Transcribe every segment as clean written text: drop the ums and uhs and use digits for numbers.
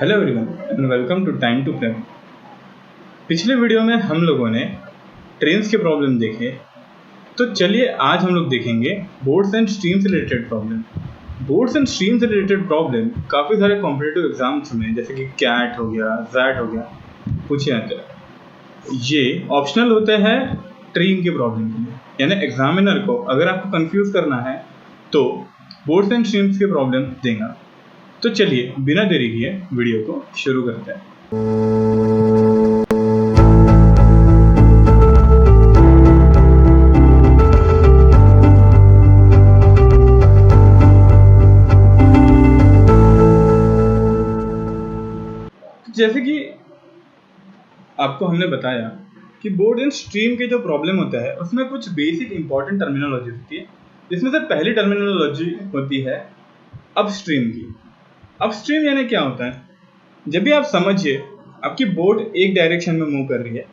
Hello everyone and welcome to time to play. पिछले video में हम लोगों ने ट्रेन्स के प्रॉब्लम देखे, तो चलिए आज हम लोग देखेंगे बोर्ड्स एंड स्ट्रीम से related problem. Boards and stream से रिलेटेड प्रॉब्लम काफ़ी सारे कॉम्पिटिटिव एग्जाम्स में, जैसे कि कैट हो गया, जैट हो गया, पूछे जाते हैं। ये ऑप्शनल होते हैं ट्रीम के प्रॉब्लम के लिए, यानी एग्जामिनर को अगर आपको कंफ्यूज करना है तो बोर्ड्स एंड स्ट्रीम्स के प्रॉब्लम देगा। तो चलिए बिना देरी किए वीडियो को शुरू करते हैं। जैसे कि आपको हमने बताया कि बोर्ड एंड स्ट्रीम के जो प्रॉब्लम होता है उसमें कुछ बेसिक इंपॉर्टेंट टर्मिनोलॉजी होती है, जिसमें से पहली टर्मिनोलॉजी होती है अपस्ट्रीम की। अपस्ट्रीम यानी क्या होता है? जब भी आप समझिए आपकी बोट एक डायरेक्शन में मूव कर रही है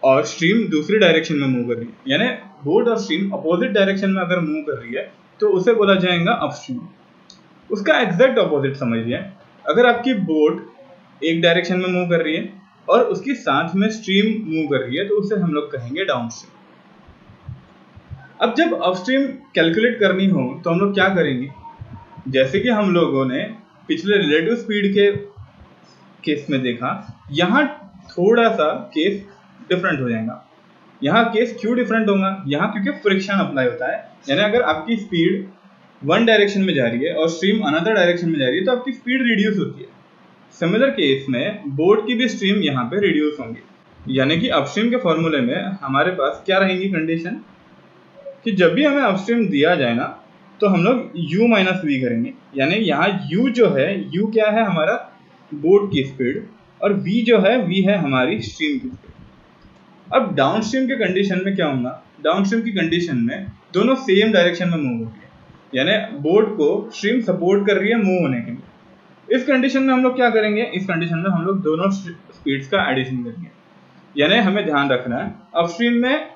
और स्ट्रीम दूसरी डायरेक्शन में मूव कर रही है, यानी बोट और स्ट्रीम अपोजिट डायरेक्शन में अगर मूव कर रही है तो उसे बोला जाएगा अपस्ट्रीम। उसका एग्जैक्ट अपोजिट समझिए, अगर आपकी बोट एक डायरेक्शन में मूव कर रही है और उसके साथ में स्ट्रीम मूव कर रही है तो उसे हम लोग कहेंगे डाउनस्ट्रीम। अब जब अपस्ट्रीम कैलकुलेट करनी हो तो हम लोग क्या करेंगे? जैसे कि हम लोगों ने पिछले रिलेटिव स्पीड के केस में देखा, यहाँ थोड़ा सा केस डिफरेंट हो जाएगा। यहाँ केस क्यों डिफरेंट होगा? यहाँ क्योंकि फ्रिक्शन अप्लाई होता है, यानी अगर आपकी स्पीड वन डायरेक्शन में जा रही है और स्ट्रीम अनदर डायरेक्शन में जा रही है तो आपकी स्पीड रिड्यूस होती है। सिमिलर केस में बोट की भी स्ट्रीम यहाँ पे रिड्यूस होंगी, यानी कि अपस्ट्रीम के फॉर्मूले में हमारे पास क्या रहेंगी कंडीशन कि जब भी हमें अपस्ट्रीम दिया जाए ना तो हम लोग u माइनस वी करेंगे, यानी यहाँ u जो है, u क्या है हमारा बोट की स्पीड और v जो है v है हमारी स्ट्रीम की स्पीड। अब डाउनस्ट्रीम के कंडीशन में क्या होगा? डाउनस्ट्रीम की कंडीशन में दोनों सेम डायरेक्शन में मूव हो रही है, यानी बोट को स्ट्रीम सपोर्ट कर रही है मूव होने के लिए। इस कंडीशन में हम लोग क्या करेंगे? इस कंडीशन में हम लोग दोनों स्पीड्स का एडिशन करेंगे, यानी हमें ध्यान रखना है अपस्ट्रीम में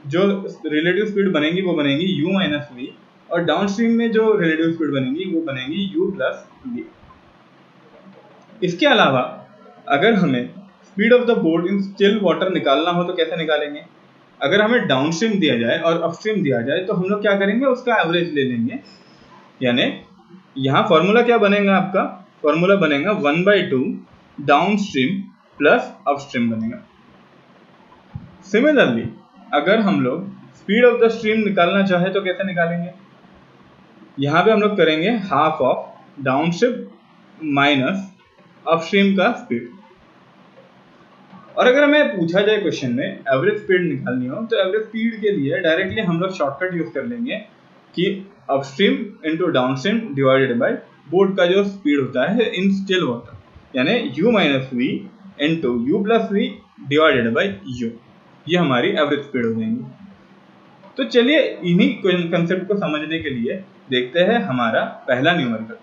जो रिलेटिव स्पीड बनेगी वो बनेगी u माइनस वी और डाउनस्ट्रीम में जो रिलेटिव स्पीड बनेगी वो बनेगी u प्लस वी। इसके अलावा अगर हमें speed of the boat in still water निकालना हो तो कैसे निकालेंगे? अगर हमें डाउनस्ट्रीम दिया जाए और अपस्ट्रीम दिया जाए तो हम लोग क्या करेंगे? उसका एवरेज ले लेंगे, यानी यहाँ फॉर्मूला क्या बनेगा? आपका फॉर्मूला बनेगा 1/2 डाउनस्ट्रीम प्लस अपस्ट्रीम बनेगा। सिमिलरली अगर हम लोग स्पीड ऑफ द स्ट्रीम निकालना चाहे तो कैसे निकालेंगे? यहाँ पे हम लोग करेंगे half of downstream minus upstream का स्पीड। और अगर हमें पूछा जाए क्वेश्चन में एवरेज स्पीड निकालनी हो तो एवरेज स्पीड के लिए डायरेक्टली हम लोग शॉर्टकट यूज कर लेंगे कि upstream into downstream divided by boat का जो स्पीड होता है इन स्टिल वाटर, यानी u minus V into you plus V divided by u, ये हमारी एवरेज स्पीड हो जाएंगी। तो चलिए इन्हीं कंसेप्ट को समझने के लिए देखते हैं हमारा पहला न्यूमेरिकल।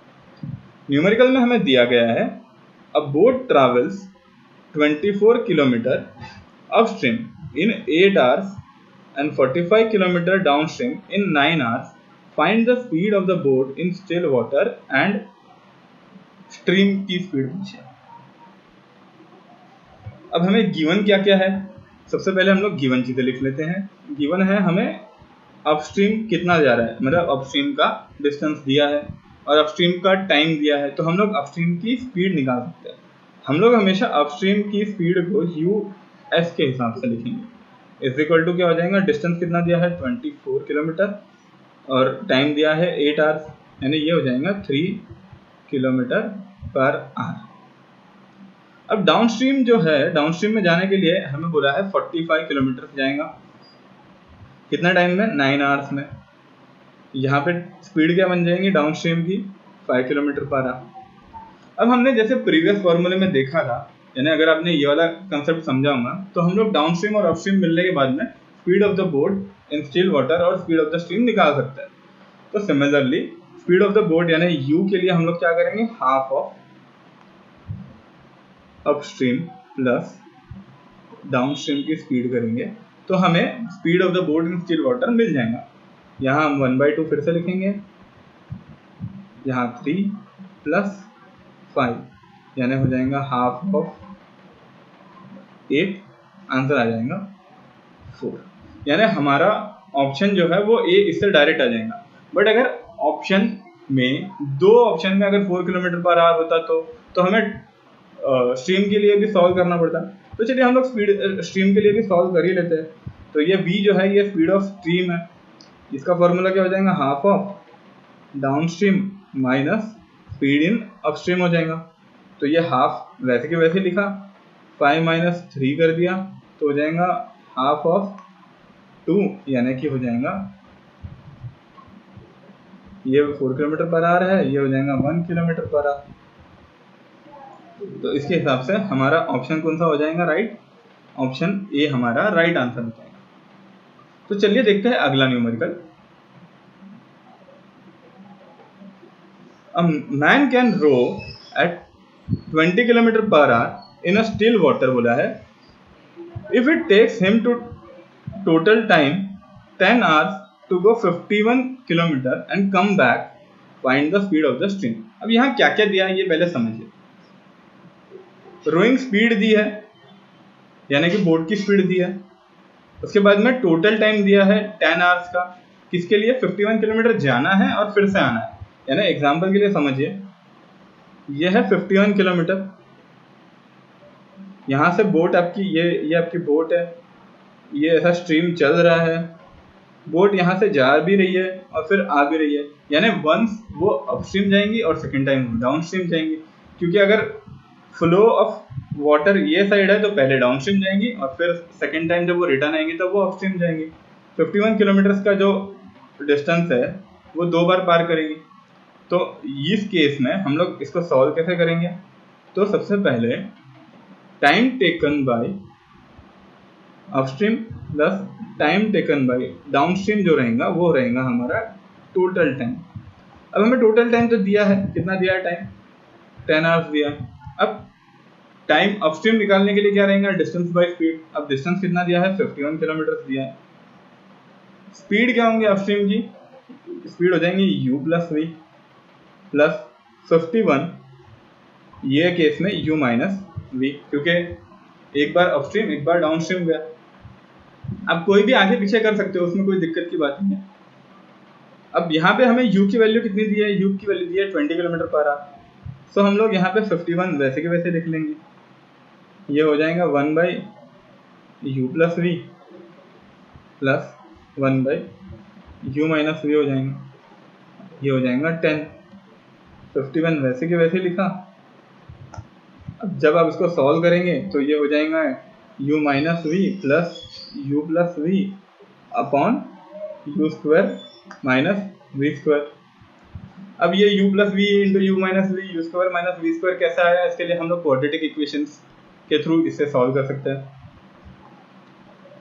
न्यूमेरिकल में हमें दिया गया है अ boat travels 24 kilometre upstream in 8 hours and 45 kilometre downstream in 9 hours. Find the speed of the boat in still water and stream की स्पीड पूछिए। अब हमें गिवन क्या क्या है? सबसे पहले हम लोग गिवन चीजें लिख लेते हैं। गिवन है हमें अपस्ट्रीम कितना जा रहा है, मतलब अपस्ट्रीम का डिस्टेंस दिया है और अपस्ट्रीम का टाइम दिया है, तो हम लोग अपस्ट्रीम की स्पीड निकाल सकते हैं। हम लोग हमेशा अपस्ट्रीम की स्पीड को us के हिसाब से लिखेंगे। इज इक्वल टू क्या हो जाएगा? डिस्टेंस कितना दिया है? 24 किलोमीटर और टाइम दिया है 8 hours, यानी ये हो जाएगा 3 किलोमीटर पर आवर। अब डाउनस्ट्रीम जो है, डाउनस्ट्रीम में जाने के लिए हमें बोला है 45 किलोमीटर जाएगा। कितना टाइम में? 9 hours में। यहाँ पे स्पीड क्या बन जाएंगी डाउनस्ट्रीम की? 5 किलोमीटर पर आवर। अब हमने जैसे प्रीवियस फॉर्मूले में देखा था, यानी अगर आपने ये वाला कंसेप्ट समझा होगा तो हम लोग डाउनस्ट्रीम और अपस्ट्रीम मिलने के बाद में speed of the boat in still water और स्पीड ऑफ द स्ट्रीम निकाल सकते हैं। तो similarly speed of the boat यानी u के लिए हम लोग क्या करेंगे? Half of upstream plus downstream की स्पीड करेंगे तो हमें speed of the boat in still water मिल जाएगा। यहाँ हम 1/2 फिर से लिखेंगे, यहाँ 3 प्लस 5 यानी हो जाएगा हाफ ऑफ 8, आंसर आ जाएगा 4। यानी हमारा ऑप्शन जो है वो ए इससे डायरेक्ट आ जाएगा। बट अगर ऑप्शन में दो ऑप्शन में अगर 4 किलोमीटर पर आवर होता तो हमें स्ट्रीम के लिए भी सॉल्व करना पड़ता। तो चलिए हम लोग स्पीड स्ट्रीम के लिए भी सॉल्व कर ही लेते हैं। तो ये v जो है ये स्पीड ऑफ स्ट्रीम है, इसका फॉर्मूला क्या हो जाएगा, half of down stream minus speed in upstream हो जाएगा। तो ये हाफ वैसे के वैसे लिखा, 5 माइनस 3 कर दिया तो हो जाएगा हाफ ऑफ 2, यानी कि हो जाएगा ये 4 किलोमीटर पर आवर है, ये हो जाएगा 1 किलोमीटर पर आवर। तो इसके हिसाब से हमारा ऑप्शन कौन सा हो जाएगा, राइट, ऑप्शन ए हमारा राइट आंसर हो जाएगा। तो चलिए देखते हैं अगला numerical. A man can row at 20 kilometre per hour in a still water बोला है। If it takes him to total time 10 hours to go 51 kilometre and come back, find the speed of the stream. अब यहाँ क्या क्या दिया है ये पहले समझिए। रोइंग स्पीड दी है, यानी कि बोट की स्पीड दी है। उसके बाद में टोटल टाइम दिया है 10 आवर्स का, किसके लिए, 51 किलोमीटर जाना है और फिर से आना है। यानी एग्जांपल के लिए समझिए, ये है 51 किलोमीटर, यहाँ से बोट आपकी ये आपकी बोट है, ये ऐसा स्ट्रीम चल रहा है, बोट यहाँ से जा भी रही है और फिर आ भी रही है। यानी वंस वो अपस्ट्रीम जाएंगी और सेकेंड टाइम डाउन स्ट्रीम जाएंगी, क्योंकि अगर फ्लो ऑफ वाटर ये साइड है तो पहले डाउन स्ट्रीम जाएंगी और फिर सेकेंड टाइम जब वो रिटर्न आएंगी तब वो अपस्ट्रीम जाएंगी। 51 किलोमीटर का जो डिस्टेंस है वो 2 बार पार करेगी। तो इस केस में हम लोग इसको सॉल्व कैसे करेंगे, तो सबसे पहले time taken bye upstream plus time taken bye downstream जो रहेगा वो रहेगा हमारा टोटल टाइम। अब हमें टोटल टाइम तो दिया है, कितना दिया है टाइम, 10 आवर्स दिया है। अब टाइम अपस्ट्रीम निकालने के लिए क्या रहेगा, डिस्टेंस बाय स्पीड। अब डिस्टेंस कितना दिया है, 51 किलोमीटर दिया है। स्पीड क्या होंगे अपस्ट्रीम की, स्पीड हो जाएंगी u प्लस वी प्लस 51, ये केस में u माइनस वी, क्योंकि एक बार अपस्ट्रीम एक बार डाउनस्ट्रीम गया। अब कोई भी आगे पीछे कर सकते हो, उसमें कोई दिक्कत की बात नहीं है। अब यहाँ पे हमें u की वैल्यू कितनी दी है, u की वैल्यू दी है 20 किलोमीटर पर आवर। सो हम लोग यहाँ पे 51 वैसे के वैसे लिख लेंगे, ये हो जाएगा 1 by U plus V plus 1 by U minus V हो जाएगा, ये हो जाएगा 10। 51 वैसे के वैसे लिखा। अब जब आप इसको सॉल्व करेंगे तो ये हो जाएगा u minus V plus U plus V upon you square minus we square. अब ये u plus V into U minus V, U square minus we square कैसा आया, इसके लिए हम लोग क्वाड्रेटिक इक्वेशंस के थ्रू इससे सॉल्व कर सकते हैं।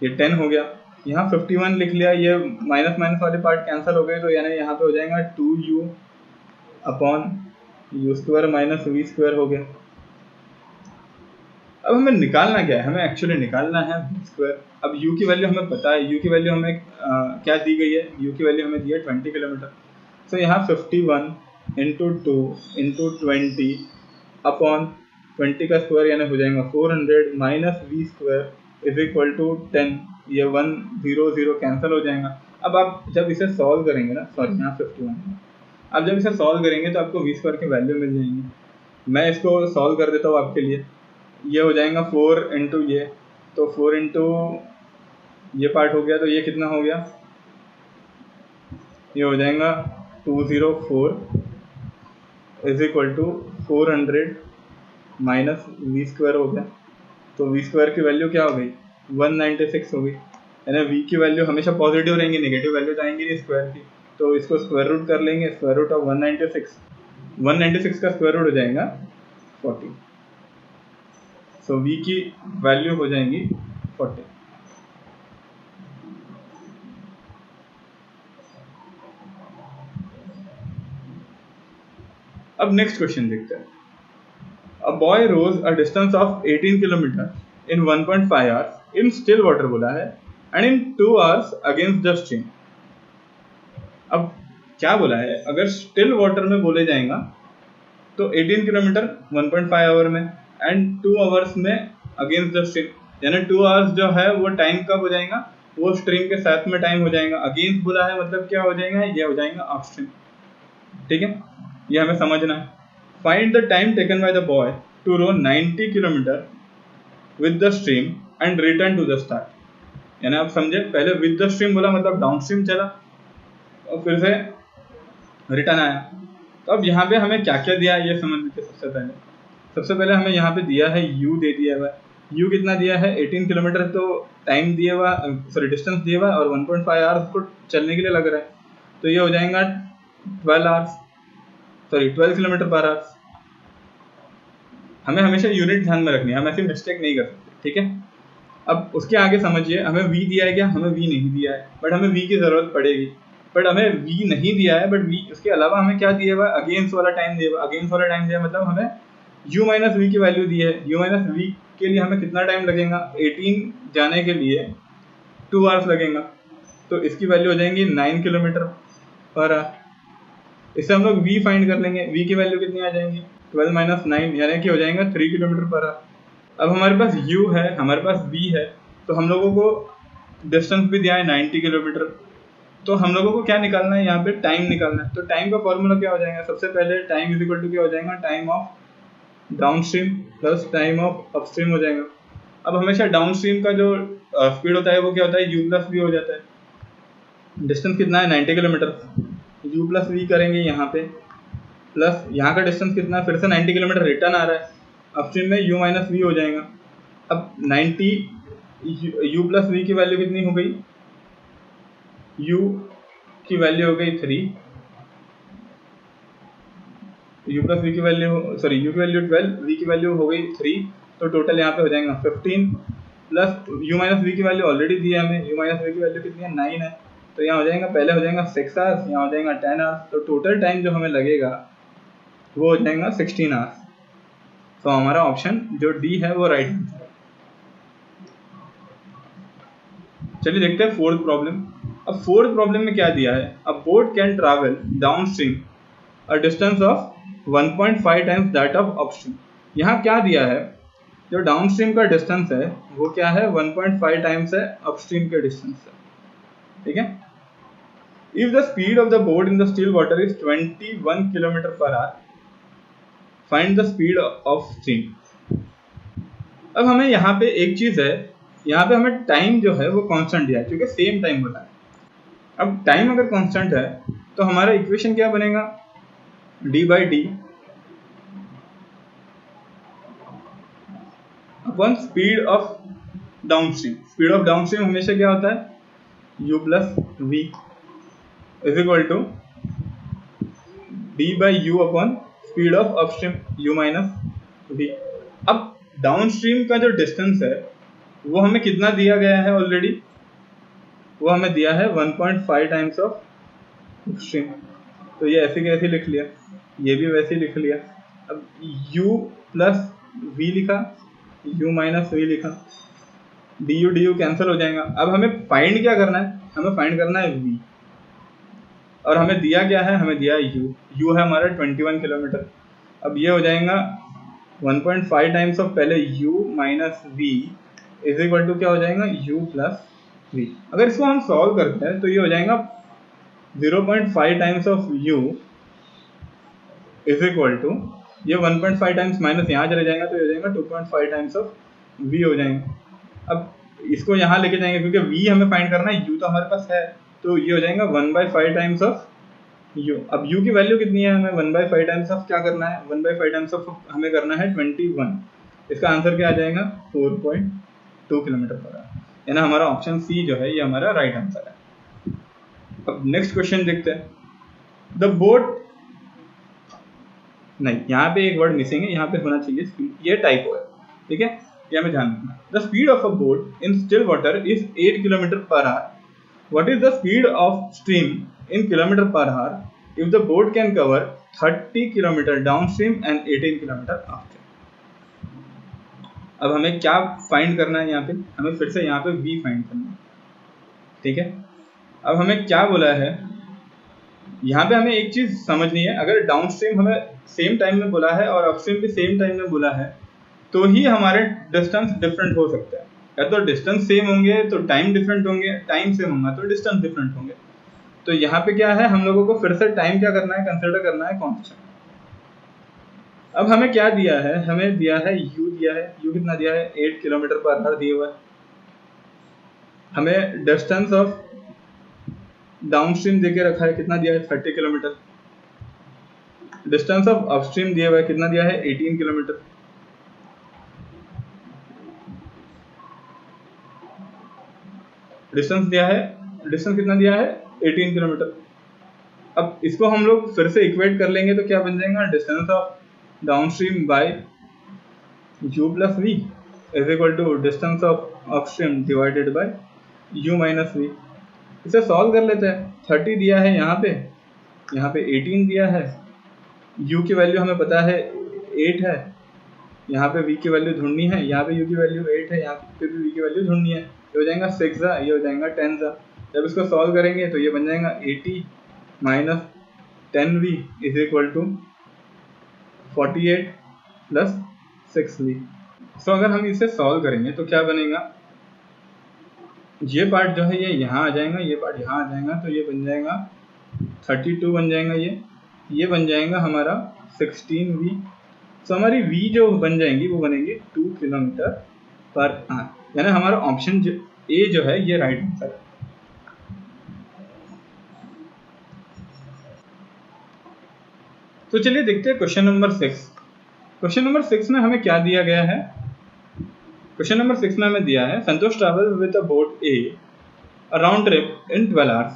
ये 10 हो गया, यहाँ 51 लिख लिया, ये माइनस माइनस वाले पार्ट कैंसिल हो गए, तो यानी यहाँ पे हो जाएगा 2u upon you square minus we square हो गया। अब हमें निकालना क्या है, हमें एक्चुअली निकालना है वी स्क्वायर। अब u की वैल्यू हमें पता है, u की वैल्यू हमें क्या दी गई है, u की वैल्यू हमें दी है 20 किलोमीटर। तो यहाँ 51 इंटू 2 इंटू 20 अपॉन 20 का स्क्वायर यानी हो जाएगा 400 minus we square is equal to 10। ये 1 0 0 कैंसिल हो जाएगा। अब आप जब इसे सॉल्व करेंगे ना, सॉरी यहाँ 51, अब जब इसे सॉल्व करेंगे तो आपको वी स्क्वायर की वैल्यू मिल जाएंगी। मैं इसको सॉल्व कर देता हूँ आपके लिए। ये हो जाएगा 4 इंटू ये, तो 4 इंटू ये पार्ट हो गया, तो ये कितना हो गया, ये हो जाएगा 204 is equal to 400 minus we square हो गया। तो वी स्क्वायर की वैल्यू क्या हो गई, 196 हो गई। यानी वी की वैल्यू हमेशा पॉजिटिव रहेंगी, नेगेटिव वैल्यू तो आएंगी नहीं स्क्वायर की। तो इसको स्क्वायर रूट कर लेंगे, स्क्वायर रूट ऑफ 196 का स्क्वायर रूट हो जाएगा 40। सो v की वैल्यू हो जाएंगी 40। अब नेक्स्ट क्वेश्चन देखते हैं। A boy rows a distance of 18 kilometre in 1.5 hours in still water बोला है and in 2 hours against the stream. अब क्या बोला है, अगर स्टिल वाटर में बोले जाएगा तो 18 किलोमीटर 1.5 आवर में एंड 2 आवर्स में अगेंस्ट द स्ट्रीम, यानी 2 आवर्स जो है वो टाइम कब हो जाएगा, वो स्ट्रीम के साथ में टाइम हो जाएगा। अगेंस्ट बोला है मतलब क्या हो जाएगा, ये हो जाएगा अपस्ट्रीम। ठीक है, ये हमें समझना है। Find the time taken by the boy to row 90 kilometre with the stream and return to the start. यानी आप समझे, पहले विद द स्ट्रीम बोला मतलब डाउन स्ट्रीम चला और फिर से रिटर्न आया। तो अब यहाँ पे हमें क्या क्या दिया है ये समझ लीजिए। सबसे पहले हमें यहाँ पे दिया है u दे दिया हुआ है। u कितना दिया है 18 किलोमीटर, तो टाइम दिया हुआ, सॉरी डिस्टेंस दिया हुआ और 1.5 आवर्स को चलने के लिए लग रहा है, तो ये हो जाएगा 12 आवर्स, सॉरी 12 किलोमीटर पर आवर्स। हमें हमेशा यूनिट ध्यान में रखनी है, हम ऐसी मिस्टेक नहीं कर सकते। ठीक है, अब उसके आगे समझिए, हमें v दिया है क्या, हमें v नहीं दिया है, बट हमें v की जरूरत पड़ेगी। बट हमें v नहीं दिया है, बट v उसके अलावा हमें क्या दिया हुआ है, अगेंस्ट वाला टाइम दिया हुआ। अगेंस्ट वाला टाइम दिया मतलब हमें u माइनस वी की वैल्यू दी है। u माइनस वी के लिए हमें कितना टाइम लगेगा, 18 जाने के लिए 2 आवर्स लगेगा, तो इसकी वैल्यू हो जाएंगी 9 किलोमीटर पर आवर। इससे हम लोग v फाइंड कर लेंगे, v की वैल्यू कितनी आ जाएंगी 12 माइनस 9, यानी कि हो जाएगा 3 किलोमीटर पर आवर। अब हमारे पास u है, हमारे पास v है, तो हम लोगों को डिस्टेंस भी दिया है 90 किलोमीटर, तो हम लोगों को क्या निकालना है, यहाँ पे टाइम निकालना है। तो टाइम का फॉर्मूला क्या हो जाएगा, सबसे पहले टाइम इज इक्वल टू क्या हो जाएगा, time of down stream plus time of upstream हो जाएगा। अब हमेशा डाउन स्ट्रीम का जो स्पीड होता है वो क्या होता है, u प्लस वी हो जाता है। डिस्टेंस कितना है 90 किलोमीटर, u प्लस वी करेंगे यहाँ पे, प्लस यहाँ का डिस्टेंस कितना है, फिर से 90 किलोमीटर रिटर्न आ रहा है, अपस्ट्रीम में u माइनस वी हो जाएगा। अब 90 u प्लस वी की वैल्यू कितनी हो गई, u की वैल्यू हो गई 3, u प्लस वी की वैल्यू, सॉरी u की वैल्यू 12, v की वैल्यू हो गई 3, तो टोटल यहाँ पे हो जाएगा 15 प्लस u माइनस वी की वैल्यू ऑलरेडी दी है हमें, u माइनस वी की वैल्यू कितनी है 9 है, तो यहाँ हो जाएगा, पहले हो जाएगा 6 आवर्स, यहाँ हो जाएगा 10 आवर्स, तो टोटल टाइम जो हमें लगेगा वो हो जाएगा 16 आवर्स। तो हमारा ऑप्शन जो डी है वो राइट आंसर है। चलिए देखते हैं फोर्थ प्रॉब्लम। अब फोर्थ प्रॉब्लम में क्या दिया है, अ boat can travel down stream a distance of 1.5 times that of upstream. यहाँ क्या दिया है, जो डाउन स्ट्रीम का डिस्टेंस है वो क्या है 1.5 टाइम्स है अपस्ट्रीम के डिस्टेंस से। ठीक है, if the speed of the boat in the still water is 21 kilometre per our, find the speed of stream. अब हमें यहाँ पे एक चीज है, यहाँ पे हमें टाइम जो है वो कांस्टेंट दिया है, क्योंकि सेम टाइम होता है। अब टाइम अगर कांस्टेंट है तो हमारा इक्वेशन क्या बनेगा, D by D upon speed of downstream. Speed of downstream हमेशा क्या होता है, u plus we is equal to D by U upon speed of upstream u minus V. अब डाउन स्ट्रीम का जो distance है वो हमें कितना दिया गया है ऑलरेडी, वो हमें दिया है 1.5 टाइम्स ऑफ अपस्ट्रीम, तो ये ऐसे कैसे लिख लिया, ये भी वैसे ही लिख लिया। अब u प्लस वी लिखा, u माइनस वी लिखा, du कैंसिल हो जाएगा। अब हमें फाइंड क्या करना है, हमें फाइंड करना है v, और हमें दिया क्या है, हमें दिया है u है हमारा 21 किलोमीटर। अब ये हो जाएगा 1.5 टाइम्स ऑफ पहले u minus v is equal to क्या हो जाएगा, u प्लस वी। अगर इसको हम सॉल्व करते हैं तो ये हो जाएगा 0.5 times of u is equal to, ये 1.5 टाइम्स माइनस यहाँ चले जाएगा तो ये हो जाएगा 2.5 टाइम्स ऑफ v हो जाएंगे। अब इसको यहाँ लेके जाएंगे क्योंकि v हमें फाइंड करना है, u तो हमारे पास है, तो ये हो जाएगा 1/5 टाइम्स ऑफ u। अब u की वैल्यू कितनी है, हमें 1/5 टाइम्स ऑफ क्या करना है, 1/5 टाइम्स ऑफ हमें करना है 21। इसका आंसर क्या आ जाएगा 4.2 किलोमीटर पर आवर, यानी हमारा ऑप्शन सी जो है ये हमारा राइट आंसर है। अब नेक्स्ट क्वेश्चन देखते हैं। द बोट, नहीं यहाँ पे एक वर्ड मिसिंग है, यहाँ पे होना चाहिए स्पीड, ये टाइपो है। ठीक है, ये हमें ध्यान रखना। The speed of a boat in still water is 8 kilometre per our, what is the speed of stream in kilometre per hour if the boat can cover 30 kilometre down stream and 18 kilometre upstream. अब हमें क्या find करना है, यहाँ पे हमें फिर से यहाँ पे v फाइंड करना है। ठीक है, अब हमें क्या बोला है, यहाँ पे हमें एक चीज समझनी है, अगर डाउनस्ट्रीम हमें सेम टाइम में बोला है और अपस्ट्रीम भी सेम टाइम में बोला है तो ही हमारे डिस्टेंस डिफरेंट हो सकता है। या तो डिस्टेंस सेम होंगे तो टाइम डिफरेंट होंगे, टाइम सेम होगा तो डिस्टेंस डिफरेंट होंगे। तो यहाँ पे क्या है, हम लोगों को फिर से टाइम क्या करना है, कंसिडर करना है कांस्टेंट। अब हमें क्या दिया है, हमें दिया है u, दिया है u कितना दिया है 8 किलोमीटर पर आवर दिया हुआ है। हमें डिस्टेंस ऑफ डाउनस्ट्रीम देके रखा है, कितना दिया है 30 किलोमीटर। डिस्टेंस ऑफ अपस्ट्रीम दिया हुआ है, कितना दिया है 18 किलोमीटर। डिस्टेंस दिया है, डिस्टेंस कितना दिया है 18 किलोमीटर। अब इसको हम लोग फिर से इक्वेट कर लेंगे तो क्या बन जाएगा, distance of downstream by u plus we is equal to distance of upstream divided by u minus v. इसे सॉल्व कर लेते हैं। 30 दिया है यहाँ पे 18 दिया है, u की वैल्यू हमें पता है 8 है, यहाँ पे v की वैल्यू ढूंढनी है, यहाँ पे u की वैल्यू 8 है, यहाँ पे भी v की वैल्यू ढूंढनी है। ये हो जाएगा 6 ज़ा, ये हो जाएगा 10 ज़ा। जब इसको सॉल्व करेंगे तो ये बन जाएगा 80 minus 10v is equal to 48 plus 6v। So अगर हम इसे सॉल्व करेंगे तो क्या बनेगा, ये पार्ट जो है ये यहाँ आ जाएगा, ये पार्ट यहाँ आ जाएगा, तो ये बन जाएगा 32 बन जाएगा, ये बन जाएगा हमारा 16v। सो हमारी v जो बन जाएंगी वो बनेंगी 2 किलोमीटर पर आवर। यानी हमारा ऑप्शन ए जो है ये राइट आंसर है। तो चलिए देखते हैं क्वेश्चन नंबर 6। क्वेश्चन नंबर 6 में हमें क्या दिया गया है। क्वेश्चन नंबर 6 में हमें दिया है Santosh travel with a boat a round trip in 12 hours.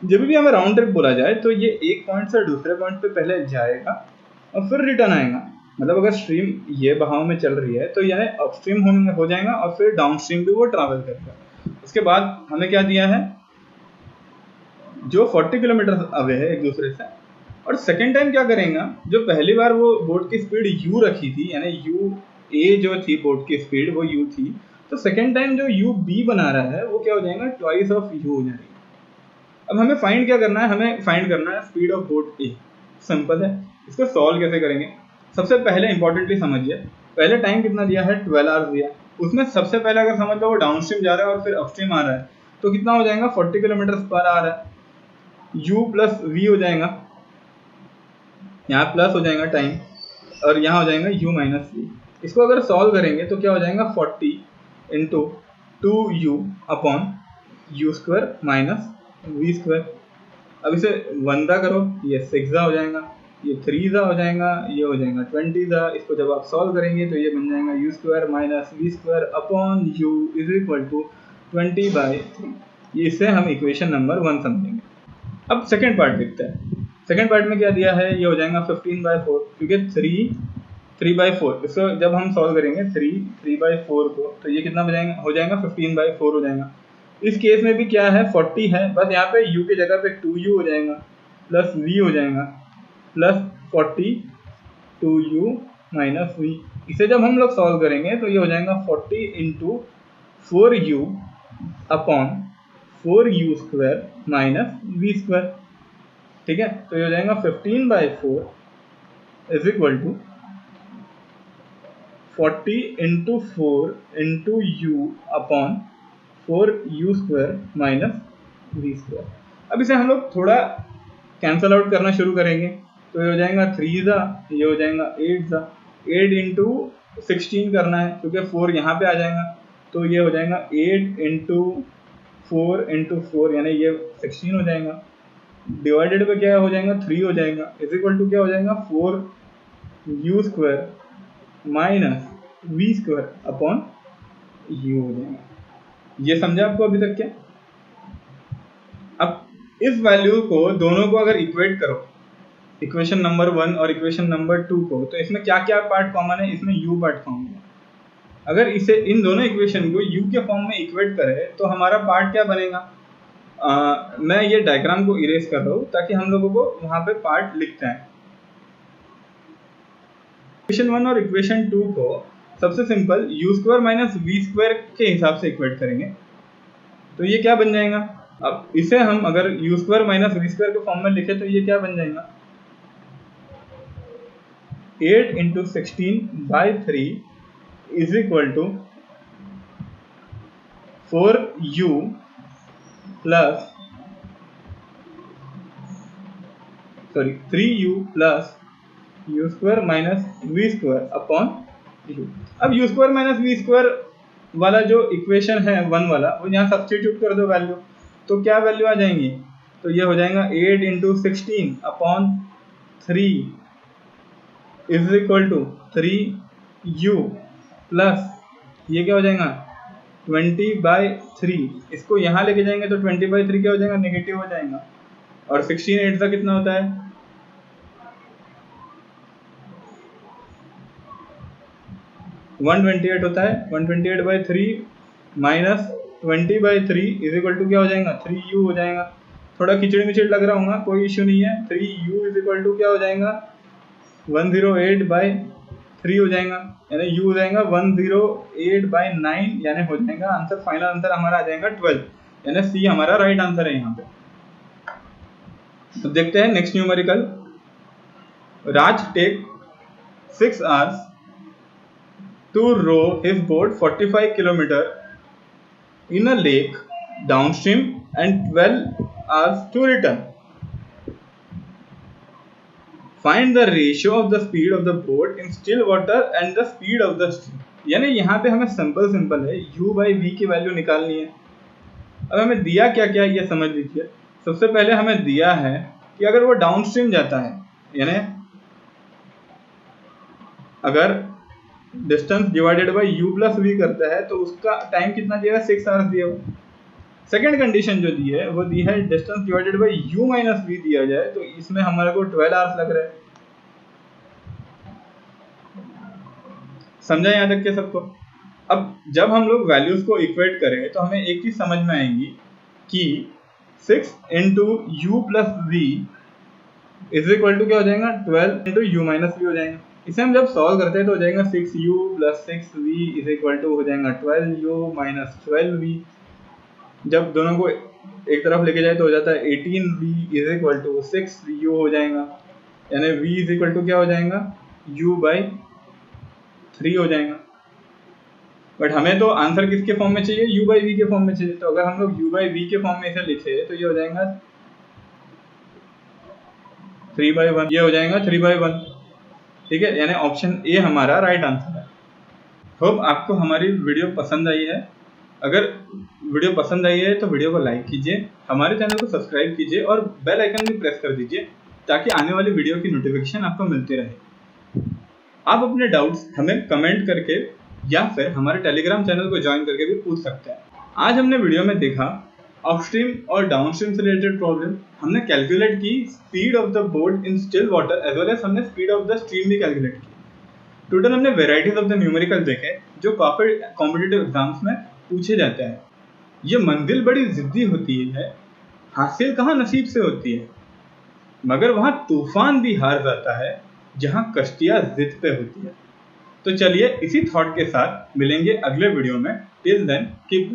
जब भी हमें राउंड ट्रिप बोला जाए तो ये एक पॉइंट से दूसरे पॉइंट पे पहले जाएगा और फिर रिटर्न आएगा। मतलब अगर स्ट्रीम ये बहाव में चल रही है तो यानी अपस्ट्रीम हो जाएगा और फिर डाउनस्ट्रीम भी वो ट्रैवल करेगा। उसके बाद हमें क्या दिया है, जो 40 किलोमीटर अवे है एक दूसरे से। और सेकेंड टाइम क्या करेगा, जो पहली बार वो बोट की स्पीड u रखी थी, यानी u a जो थी बोट की स्पीड वो u थी, तो सेकेंड टाइम जो u b बना रहा है वो क्या हो जाएगा, ट्वाइस ऑफ u हो जाएगी। अब हमें फाइंड क्या करना है, हमें फाइंड करना है speed of boat A. Simple है, इसको सॉल्व कैसे करेंगे। सबसे पहले इंपॉर्टेंटली समझिए, पहले टाइम कितना दिया है 12 आवर्स दिया, उसमें सबसे पहले अगर समझ लो वो डाउनस्ट्रीम जा रहा है और फिर अपस्ट्रीम आ रहा है तो कितना हो जाएगा 40 किलोमीटर पर आवर है। u प्लस वी हो जाएगा, यहाँ प्लस हो जाएगा टाइम और यहाँ हो जाएगा u माइनस वी। इसको अगर सॉल्व करेंगे तो क्या हो जाएगा 40 into 2u upon you square minus we square. अब इसे 1 ज़ा करो, ये 6 ज़ा हो जाएगा, ये 3 ज़ा हो जाएगा, ये हो जाएगा 20 ज़ा। इसको जब आप सॉल्व करेंगे तो ये बन जाएगा u square minus we square upon u is equal to 20/3। इससे हम इक्वेशन नंबर 1 समझेंगे। अब सेकेंड पार्ट देखते हैं। सेकेंड पार्ट में क्या दिया है, ये हो जाएगा 15/4, क्योंकि 3/4। इसको जब हम सॉल्व करेंगे 3/4 को तो ये कितना हो जाएगा 15/4 हो जाएगा। इस केस में भी क्या है 40 है, बस यहाँ पे u की जगह पे 2u हो जाएगा प्लस v हो जाएगा प्लस 40 2u माइनस v। इसे जब हम लोग सॉल्व करेंगे तो ये हो जाएगा 40 into 4u upon 4u square minus we square. ठीक है, तो ये हो जाएगा 15/4 is equal to 40 into 4 into u upon 4u square minus we square. अब इसे हम लोग थोड़ा कैंसल आउट करना शुरू करेंगे तो ये हो जाएगा 3 ज़ा, ये हो जाएगा 8 ज़ा। 8 इंटू 16 करना है क्योंकि 4 यहाँ पे आ जाएगा, तो ये हो जाएगा 8 इंटू 4 इंटू 4 यानी ये 16 हो जाएगा। डिवाइडेड पे क्या हो जाएगा 3 हो जाएगा इज इक्वल टू क्या हो जाएगा 4u square minus we square upon u हो जाएगा। ये समझा आपको अभी तक क्या। अब इस वैल्यू को दोनों को अगर इक्वेट करो, इक्वेशन नंबर 1 और इक्वेशन नंबर 2 को, तो इसमें क्या क्या पार्ट कॉमन है, इसमें u पार्ट कॉमन है। अगर इसे इन दोनों इक्वेशन को u के फॉर्म में इक्वेट करें तो हमारा पार्ट क्या बनेगा। मैं ये डायग्राम को इरेज कर रहा हूँ ताकि हम लोगों को वहां पे पार्ट लिखते हैं। इक्वेशन 1 और इक्वेशन 2 को सबसे simple u square minus we square के हिसाब से इक्वेट करेंगे तो ये क्या बन जाएगा, अब इसे हम अगर u square minus we square के फॉर्म में लिखे तो ये क्या बन जाएगा, 8 into 16/3 is equal to 4u plus 3u plus u square minus we square upon u। अब u square minus we square वाला जो इक्वेशन है 1 वाला, वो यहाँ सब्स्टिट्यूट कर दो वैल्यू, तो क्या वैल्यू आ जाएंगी, तो ये हो जाएगा 8 into 16 upon 3 is equal to 3u plus ये क्या हो जाएगा 20/3। इसको यहाँ लेके जाएंगे तो 20/3 क्या हो जाएगा, नेगेटिव हो जाएगा। और 16 8 का कितना होता है, 128 होता है। 128/3 माइनस 20/3 इज इक्वल टू क्या हो जाएगा, 3u हो जाएगा। थोड़ा खिचड़ी मिचड़ी लग रहा होगा, कोई इश्यू नहीं है। 3u इज इक्वल टू क्या हो जाएगा, 108/3 हो जाएगा, यानी u हो जाएगा 108/9, यानी हो जाएगा आंसर, फाइनल आंसर हमारा आ जाएगा 12, यानी सी हमारा राइट आंसर है यहाँ पे। तो देखते हैं next numerical. Raj take 6 hours to row his boat 45 km in a lake downstream and 12 hours to return. Find the ratio of the speed of the boat in still water and the speed of the stream. यानी यहाँ पे हमें simple है u/v की value निकालनी है। अब हमें दिया क्या क्या ये समझ लीजिए। सबसे पहले हमें दिया है कि अगर वो डाउनस्ट्रीम जाता है, यानी अगर distance divided by u plus v करता है तो उसका टाइम कितना दिया, 6 आवर्स दिया हुआ। सेकेंड कंडीशन जो दी है वो दी है distance divided by u minus v दिया जाए तो इसमें हमारे को 12 आवर्स लग रहा है। समझा यहाँ तक के सबको। अब जब हम लोग वैल्यूज को इक्वेट करें तो हमें एक चीज समझ में आएगी कि 6 into you plus we is equal to क्या हो जाएगा, 12 इंटू यू माइनस वी हो जाएगा। इसे हम जब सॉल्व करते हैं तो हो जाएगा 6u plus 6v is equal to हो जाएगा 12u माइनस 12v। जब दोनों को एक तरफ लेके जाए तो हो जाता है 18v is equal to 6u हो जाएगा, यानी v इज इक्वल टू क्या हो जाएगा, u/3 हो जाएगा। बट हमें तो आंसर किसके फॉर्म में चाहिए, u/v के फॉर्म में चाहिए। तो अगर हम लोग u/v के फॉर्म में इसे लिखे तो ये हो जाएगा 3/1, ये हो जाएगा 3/1। ठीक है, यानी ऑप्शन ए हमारा राइट आंसर है। होप आपको हमारी वीडियो पसंद आई है। अगर वीडियो पसंद आई है तो वीडियो को लाइक कीजिए, हमारे चैनल को सब्सक्राइब कीजिए और बेल आइकन भी प्रेस कर दीजिए ताकि आने वाली वीडियो की नोटिफिकेशन आपको मिलती रहे। आप अपने डाउट्स हमें कमेंट करके या फिर हमारे टेलीग्राम चैनल को ज्वाइन करके भी पूछ सकते हैं। आज हमने वीडियो में देखा अपस्ट्रीम और डाउनस्ट्रीम से रिलेटेड प्रॉब्लम। हमने कैलकुलेट की speed of the boat in still water as well as हमने स्पीड ऑफ द स्ट्रीम भी कैलकुलेट की। टोटल हमने वेराइटीज ऑफ द न्यूमेरिकल देखे जो काफी कॉम्पिटिटिव एग्जाम्स में पूछे जाते हैं। ये मंजिल बड़ी जिद्दी होती है, हासिल कहाँ नसीब से होती है, मगर वहां तूफान भी हार जाता है जहां कश्तियां जिद पे होती है। तो चलिए इसी थॉट के साथ मिलेंगे अगले वीडियो में। Till then keep